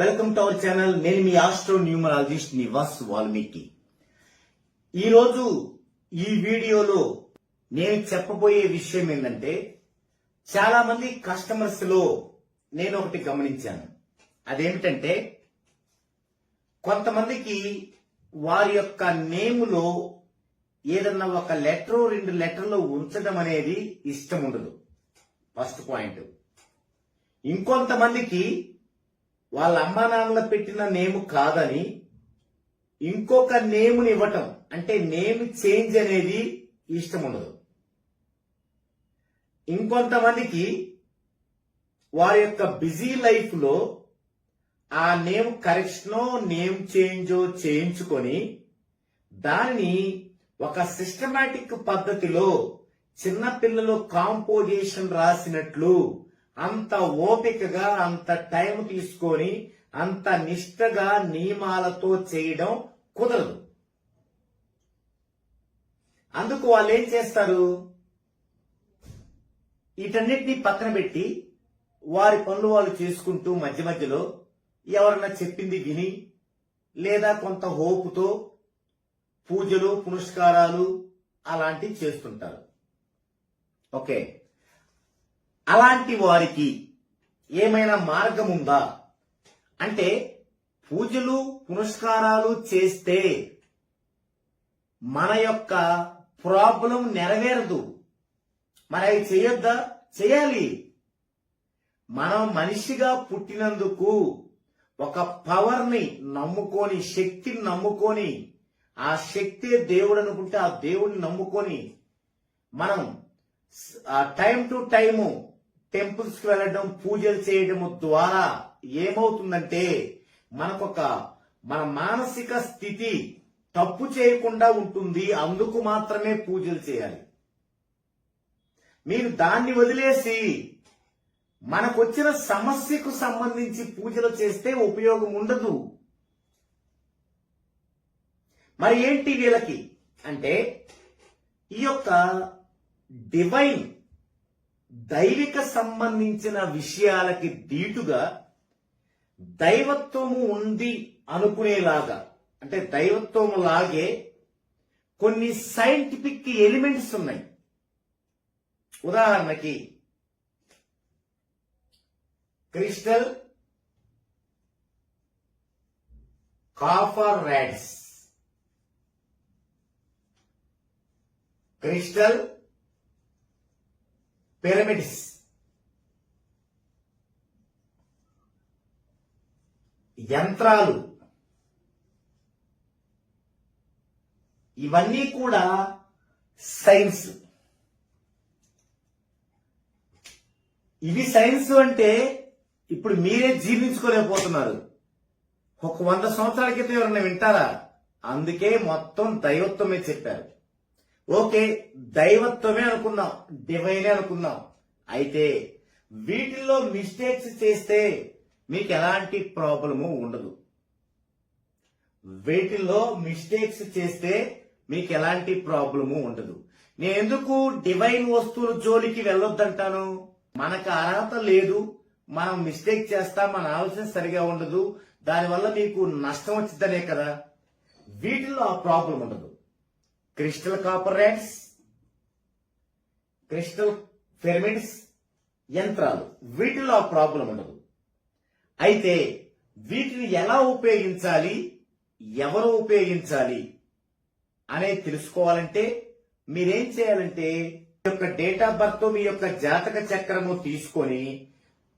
Welcome to our channel. నేను మీ astro numerologist Nivas Valmiki. ఈరోజు ఈ వీడియోలో నేను చెప్పబోయే విషయం ఏంటంటే, చాలా మంది కస్టమర్స్ లో నేను ఒకటి గమనించాను. అదేమిటంటే, కొంతమందికి వారి యొక్క నేములో ఏదన్నా ఒక లెటర్ 2 లెటర్లు ఉంచడం అనేది ఇష్టం ఉండదు. First point. ఇంకొంతమందికి వాళ్ళ అమ్మా నాన్నలు పెట్టిన నేమ్ కాదని ఇంకొక నేముని ఇవ్వటం, అంటే నేమ్ చేంజ్ అనేది ఇష్టం ఉండదు. ఇంకొంతమందికి వారి యొక్క బిజీ లైఫ్ లో ఆ నేమ్ కరెక్షనో నేమ్ చేంజో చేయించుకొని దానిని ఒక సిస్టమాటిక్ పద్ధతిలో చిన్నపిల్లలు కాంపోజిషన్ రాసినట్లు అంత ఓపికగా, అంత టైం తీసుకొని, అంత నిష్టగా నియమాలతో చేయడం కుదరదు. అందుకు వాళ్ళు ఏం చేస్తారు, వీటన్నిటినీ పక్కన పెట్టి వారి పనులు వాళ్ళు చేసుకుంటూ మధ్య మధ్యలో ఎవరన్నా చెప్పింది విని, లేదా కొంత హోపుతో పూజలు పునస్కారాలు అలాంటివి చేస్తుంటారు. ఓకే, అలాంటి వారికి ఏమైనా మార్గం ఉందా అంటే, పూజలు పునస్కారాలు చేస్తే మన యొక్క ప్రాబ్లం నెరవేరదు. మరి అవి చేయొద్దా? చేయాలి. మనం మనిషిగా పుట్టినందుకు ఒక పవర్ని నమ్ముకొని, శక్తిని నమ్ముకొని, ఆ శక్తి దేవుడు అనుకుంటే ఆ దేవుడిని నమ్ముకొని మనం టైం టు టైము టెంపుల్స్ కి వెళ్ళడం, పూజలు చేయడం ద్వారా ఏమవుతుందంటే, మన మానసిక స్థితి తప్పు చేయకుండా ఉంటుంది. అందుకు మాత్రమే పూజలు చేయాలి. మీరు దాన్ని వదిలేసి మనకొచ్చిన సమస్యకు సంబంధించి పూజలు చేస్తే ఉపయోగం ఉండదు. మరి ఏంటి వీళ్ళకి అంటే, ఈ యొక్క డివైన్ దైవిక సంబంధించిన విషయాలకి దీటుగా దైవత్వము ఉంది అనుకునేలాగా, అంటే దైవత్వము లాగే కొన్ని సైంటిఫిక్ ఎలిమెంట్స్ ఉన్నాయి. ఉదాహరణకి crystal, copper rods, crystal pyramids, యంత్రాలు, ఇవన్నీ కూడా సైన్స్. ఇవి సైన్స్ అంటే ఇప్పుడు మీరే జీర్ణించుకోలేకపోతున్నారు. ఒక 100 సంవత్సరాల క్రితం ఎవరన్నా వింటారా? అందుకే మొత్తం దైవత్వమే చెప్పారు. ఓకే, దైవత్వమే అనుకున్నాం, డివైనే అనుకున్నాం. అయితే వీటిల్లో మిస్టేక్స్ చేస్తే మీకు ఎలాంటి ప్రాబ్లము ఉండదు. వీటిల్లో మిస్టేక్స్ చేస్తే మీకు ఎలాంటి ప్రాబ్లము ఉండదు. నేను ఎందుకు డివైన్ వస్తువుల జోలికి వెళ్ళొద్దంటాను? మనకు అర్హత లేదు, మనం మిస్టేక్ చేస్తాం, మన ఆలోచన సరిగా ఉండదు, దానివల్ల మీకు నష్టం వచ్చిద్దనే కదా. వీటిల్లో ఆ ప్రాబ్లం ఉండదు. Crystal copper rods, crystal pyramids, యంత్రాలు, వీటిలో ఆ ప్రాబ్లం ఉండదు. అయితే వీటిని ఎలా ఉపయోగించాలి, ఎవరు ఉపయోగించాలి అనేది తెలుసుకోవాలంటే మీరేం చేయాలంటే, మీ యొక్క డేట్ ఆఫ్ బర్త్, మీ యొక్క జాతక చక్రము తీసుకొని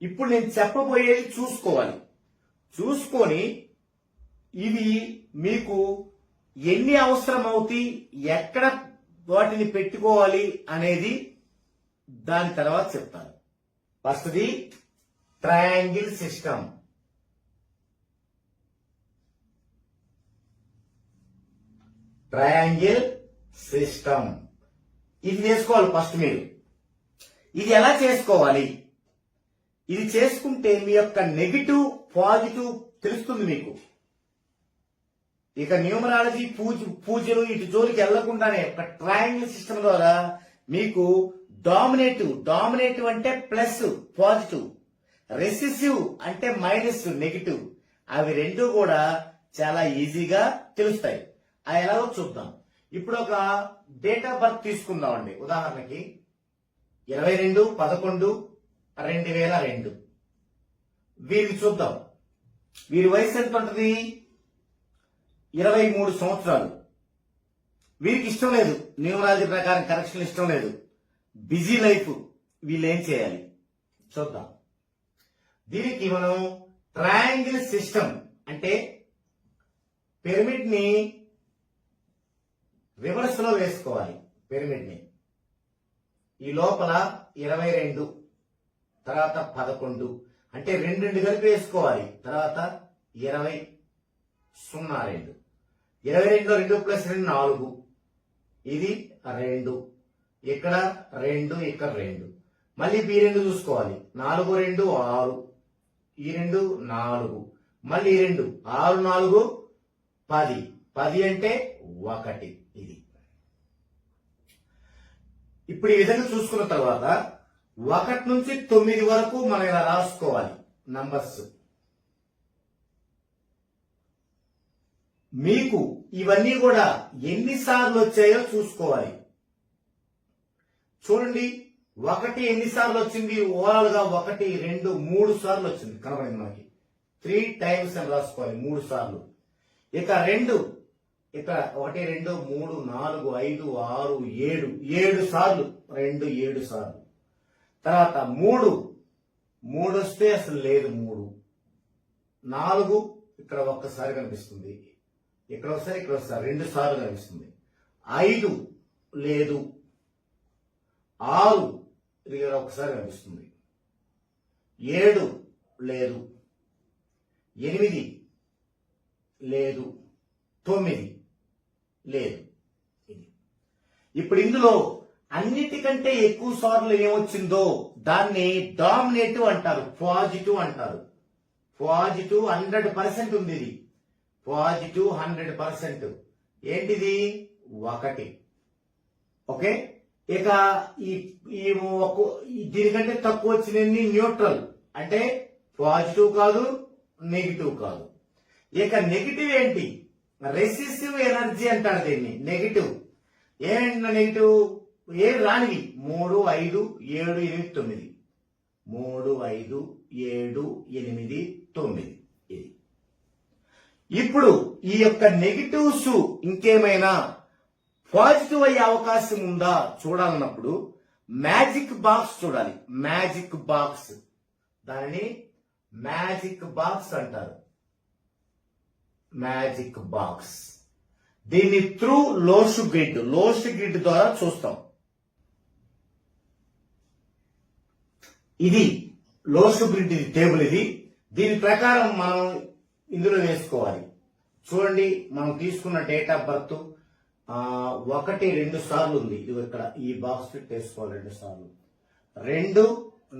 ఇప్పుడు నేను చెప్పబోయేది చూసుకోవాలి. చూసుకొని ఇవి మీకు ఎన్ని అవసరం అవుతాయి, ఎక్కడ వాటిని పెట్టుకోవాలి అనేది దాని తర్వాత చెప్తాను. ఫస్ట్ది ట్రయాంగిల్ సిస్టమ్. ట్రయాంగిల్ సిస్టమ్ ఇది చేసుకోవాలి ఫస్ట్ మీరు. ఇది ఎలా చేసుకోవాలి? ఇది చేసుకుంటే మీ యొక్క నెగిటివ్ పాజిటివ్ తెలుస్తుంది మీకు. ఇక న్యూమరాలజీ పూజలు ఇటు జోలికి వెళ్లకుండానే ఒక ట్రయాంగిల్ సిస్టమ్ ద్వారా మీకు డామినేటివ్ అంటే ప్లస్ పాజిటివ్, రెసిసివ్ అంటే మైనస్ నెగిటివ్, అవి రెండు కూడా చాలా ఈజీగా తెలుస్తాయి. అవి ఎలాగో చూద్దాం. ఇప్పుడు ఒక డేట్ ఆఫ్ బర్త్ తీసుకుందామండి. ఉదాహరణకి 22/11/2002. వీరికి చూద్దాం. వీరి వయసు ఎంత ఉంటుంది? 23 సంవత్సరాలు. వీరికి ఇష్టం లేదు, న్యూమరాలజీ ప్రకారం కరెక్షన్ ఇష్టం లేదు, బిజీ లైఫ్. వీళ్ళు ఏం చేయాలి చూద్దాం. దీనికి మనం ట్రయాంగిల్ సిస్టమ్ అంటే పిరమిడ్ ని రివర్స్ లో వేసుకోవాలి. పిరమిడ్ ని ఈ లోపల 22 తర్వాత 11 అంటే రెండు కలిపి వేసుకోవాలి. తర్వాత 20 02 22 2 + 2 4. ఇది 2, ఇక్కడ 2, ఇక్కడ 2. మళ్ళీ ఈ 2 చూసుకోవాలి. 4 2 6, ఈ 2 4, మళ్ళీ 2 6 4 10. 10 అంటే 1. ఇది ఇప్పుడు ఈ విధంగా చూసుకున్న తర్వాత 1 నుంచి 9 వరకు మనం ఇలా రాసుకోవాలి నంబర్స్. మీకు ఇవన్నీ కూడా ఎన్నిసార్లు వచ్చాయో చూసుకోవాలి. చూడండి, 1 ఎన్నిసార్లు వచ్చింది? ఓవరాల్ గా 1 2 3 సార్లు వచ్చింది. కనబడింది మనకి. 3 times అని రాసుకోవాలి, 3 సార్లు. ఇక 2 ఇక్కడ 1 2 3 4 5 6 7 7 సార్లు. 2 7 సార్లు. తర్వాత 3 వస్తే అసలు లేదు. 4 ఇక్కడ ఒక్కసారి కనిపిస్తుంది, ఇక్కడ ఒకసారి, ఇక్కడ ఒకసారి 2 సార్లు కనిపిస్తుంది. 5 లేదు. 6 ఇది ఒకసారి కనిపిస్తుంది. 7 లేదు. 8 లేదు. 9 లేదు. ఇప్పుడు ఇందులో అన్నిటికంటే ఎక్కువ సార్లు ఏమొచ్చిందో దాన్ని డామినేటివ్ అంటారు, పాజిటివ్ అంటారు. పాజిటివ్ 100% ఉంది. ఇది పాజిటివ్ 100%. ఏంటిది? 1. ఓకే. ఇక దీనికంటే తక్కువ వచ్చినన్ని న్యూట్రల్ అంటే పాజిటివ్ కాదు, నెగిటివ్ కాదు. ఇక నెగిటివ్ ఏంటి? రెసిసివ్ ఎనర్జీ అంటారు దీన్ని. నెగిటివ్ ఏంటి? నెగిటివ్ ఏ రానివి 3 5 7 8 9. 3 5 7 8 9. ఇది ఇప్పుడు ఈ యొక్క నెగిటివ్స్ ఇంకేమైనా పాజిటివ్ అయ్యే అవకాశం ఉందా చూడాలన్నప్పుడు మ్యాజిక్ బాక్స్ చూడాలి. మ్యాజిక్ బాక్స్, దానిని మ్యాజిక్ బాక్స్ అంటారు. Magic box. దీన్ని త్రూ లోష్ గ్రిడ్ ద్వారా చూస్తాం. ఇది లోష్ గ్రిడ్ టేబుల్. ఇది దీని ప్రకారం మనం ఇందులో వేసుకోవాలి. చూడండి, మనం తీసుకున్న డేట్ ఆఫ్ బర్త్ 1 2 సార్లు ఉంది. ఇది ఇక్కడ ఈ బాక్స్ ఫిట్ వేసుకోవాలి. 2 సార్లు. 2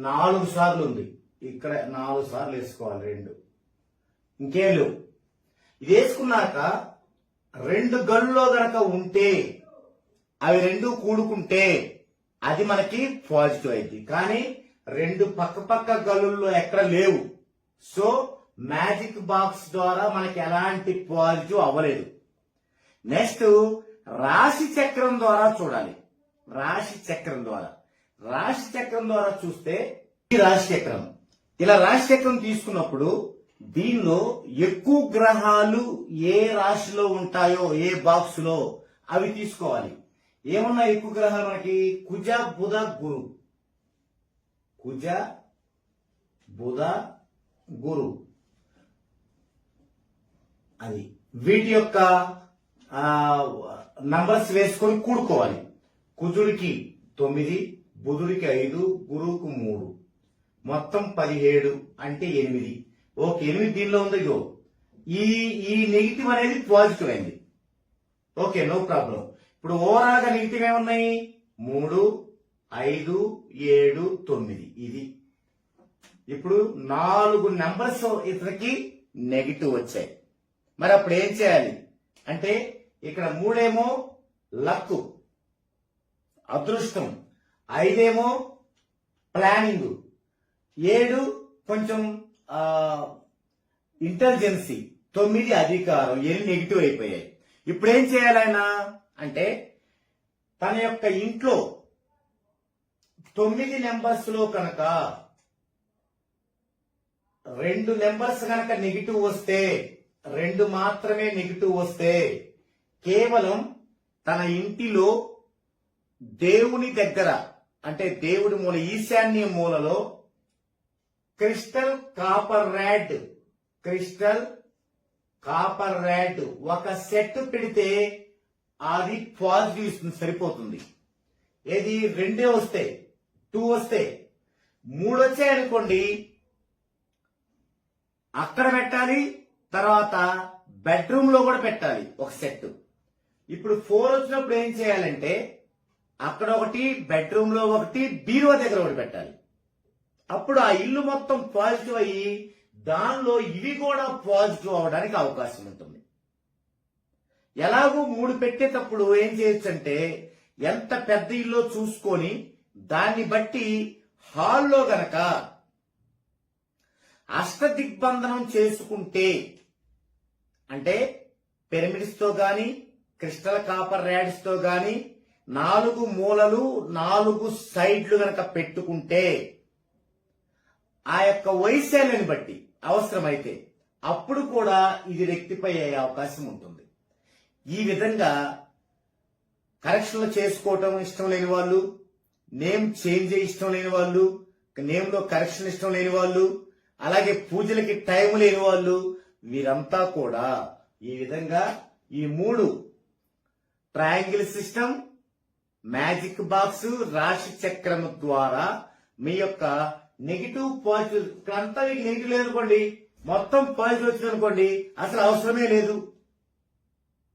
4 సార్లు ఉంది. ఇక్కడ 4 సార్లు వేసుకోవాలి. 2 ఇంకేం లేవు. ఇది వేసుకున్నాక 2 గళ్ళలో గనక ఉంటే, అవి 2 కూడుకుంటే అది మనకి పాజిటివ్ అయింది. కానీ 2 పక్క గళ్ళుల్లో ఎక్కడ లేవు. సో మ్యాజిక్ బాక్స్ ద్వారా మనకి ఎలాంటి పాజిటివ్ అవ్వలేదు. నెక్స్ట్ రాశి చక్రం ద్వారా చూడాలి. రాశి చక్రం ద్వారా చూస్తే ఈ రాశి చక్రం, ఇలా రాశి చక్రం తీసుకున్నప్పుడు దీనిలో ఎక్కువ గ్రహాలు ఏ రాశిలో ఉంటాయో, ఏ బాక్స్ లో, అవి తీసుకోవాలి. ఏమన్నా ఎక్కువ గ్రహాలు మనకి? కుజ బుధ గురు. కుజ బుధ గురు. అది వీటి యొక్క నంబర్స్ వేసుకొని కూడుకోవాలి. కుజుడికి 9, బుధుడికి 5, గురువుకు 3, మొత్తం 17 అంటే 8. ఓకే, 8 దీనిలో ఉంది. ఈ నెగిటివ్ అనేది పాజిటివ్ అయింది. Okay, no problem. ఇప్పుడు ఓవరాల్ గా నెగిటివ్ ఏమున్నాయి? 3 5 7 9. ఇది ఇప్పుడు 4 నెంబర్స్ ఇతనికి నెగిటివ్ వచ్చాయి. మరి అప్పుడు ఏం చేయాలి అంటే, ఇక్కడ 3 ఏమో లక్, అదృష్టం, 5 ఏమో ప్లానింగ్, 7 కొంచెం ఇంటెలిజెన్సీ, 9 అధికారం, 8 నెగిటివ్ అయిపోయాయి. ఇప్పుడు ఏం చేయాలైనా అంటే తన యొక్క ఇంట్లో 9 నెంబర్స్ లో కనుక 2 నెంబర్స్ కనుక నెగిటివ్ వస్తే, 2 మాత్రమే నెగిటివ్ వస్తే, కేవలం తన ఇంటిలో దేవుని దగ్గర అంటే దేవుడి మూల, ఈశాన్య మూలలో క్రిస్టల్ కాపర్ ర్యాడ్ ఒక సెట్ పెడితే అది పాజిటివ్ ఇస్తుంది, సరిపోతుంది. ఏది 2 వస్తే, 2 వస్తే, 3 వచ్చాయనుకోండి అక్కడ పెట్టాలి, తర్వాత బెడ్రూమ్ లో కూడా పెట్టాలి ఒక సెట్. ఇప్పుడు 4 వచ్చినప్పుడు ఏం చేయాలంటే అక్కడ ఒకటి, బెడ్రూమ్ లో ఒకటి, బీరువా దగ్గర ఒకటి పెట్టాలి. అప్పుడు ఆ ఇల్లు మొత్తం పాజిటివ్ అయ్యి దానిలో ఇవి కూడా పాజిటివ్ అవడానికి అవకాశం ఉంటుంది. ఎలాగూ 3 పెట్టేటప్పుడు ఏం చేయొచ్చు అంటే ఎంత పెద్ద ఇల్లు చూసుకొని దాన్ని బట్టి హాల్లో గనక అష్టదిగ్బంధనం చేసుకుంటే, అంటే పిరమిడ్స్ తో గాని క్రిస్టల్ కాపర్ ర్యాడ్స్ తో గాని 4 మూలలు 4 సైడ్లు గనక పెట్టుకుంటే ఆ యొక్క వైశాల్యాన్ని బట్టి అవసరమైతే అప్పుడు కూడా ఇది రెక్టిఫై అయ్యే అవకాశం ఉంటుంది. ఈ విధంగా కరెక్షన్లు చేసుకోవటం ఇష్టం లేని వాళ్ళు, నేమ్ చేంజ్ ఇష్టం లేని వాళ్ళు, నేమ్ లో కరెక్షన్ ఇష్టం లేని వాళ్ళు, అలాగే పూజలకి టైం లేని వాళ్ళు, వీరంతా కూడా ఈ విధంగా ఈ 3 ట్రయాంగిల్ సిస్టమ్, మ్యాజిక్ బాక్స్, రాశి చక్రం ద్వారా మీ యొక్క నెగిటివ్ పాజిటివ్, ఇక్కడంతా మీకు నెగిటివ్ లేదనుకోండి, మొత్తం పాజిటివ్ వచ్చింది అనుకోండి, అసలు అవసరమే లేదు.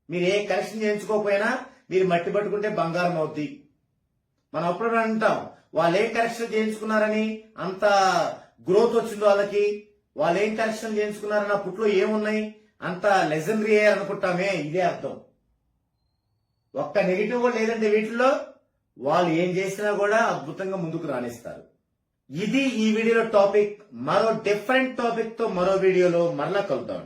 మీరు ఏ కరెక్షన్ చేయించుకోకపోయినా మీరు మట్టి పట్టుకుంటే బంగారం అవుద్ది. మనం అప్పుడు అంటాం వాళ్ళు ఏ కరెక్షన్ చేయించుకున్నారని అంత గ్రోత్ వచ్చింది వాళ్ళకి, వాళ్ళు ఏం కరెక్షన్ చేయించుకున్నారని ఆ పుట్లో ఏమున్నాయి అంత లెజెండరీ అయ్యారు అనుకుంటామే, ఇదే అర్థం. ఒక్క నెగిటివ్ కూడా లేదంటే వీటిల్లో వాళ్ళు ఏం చేసినా కూడా అద్భుతంగా ముందుకు రాణిస్తారు. ఇది ఈ వీడియోలో టాపిక్. మరో డిఫరెంట్ టాపిక్ తో మరో వీడియోలో మరలా కలుద్దాం.